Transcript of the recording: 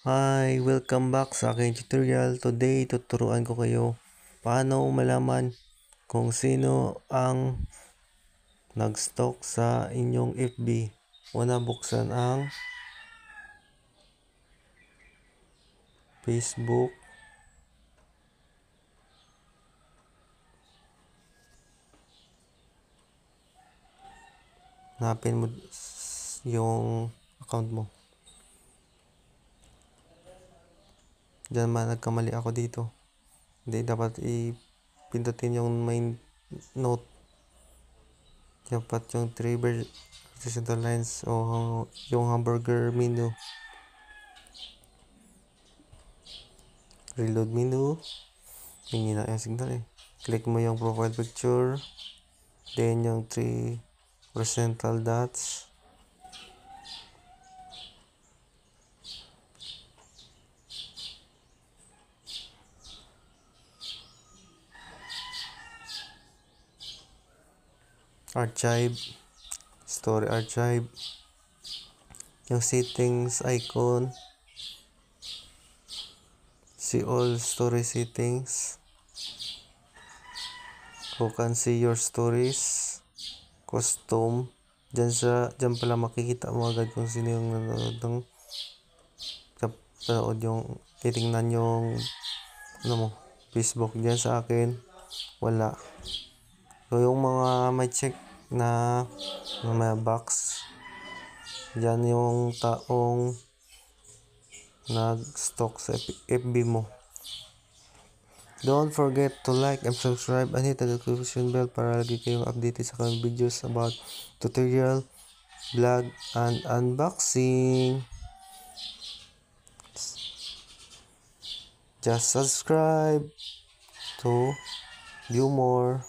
Hi! Welcome back sa aking tutorial. Today, tuturuan ko kayo paano malaman kung sino ang nag-stalk sa inyong FB. Una, buksan ang Facebook. Hanapin mo yung account mo. Diyan man nagkamali ako dito. Hindi dapat ipindutin yung main note. Dapat yung 3 horizontal lines o yung hamburger menu. Reload menu. Hingi na yung signal eh. Click mo yung profile picture. Then yung 3 horizontal dots. Archive. Story archive. Yung settings icon. See all story settings. You can see your stories. Custom. Diyan pala makikita mo agad kung sino yung nanonood yung titingnan yung Facebook. Diyan sa akin wala. So yung mga may check na may box, diyan yung taong nag-stalk sa FB mo. Don't forget to like and subscribe and hit the notification bell para lagi kayong updated sa kanyang videos about tutorial, vlog, and unboxing. Just subscribe to view more.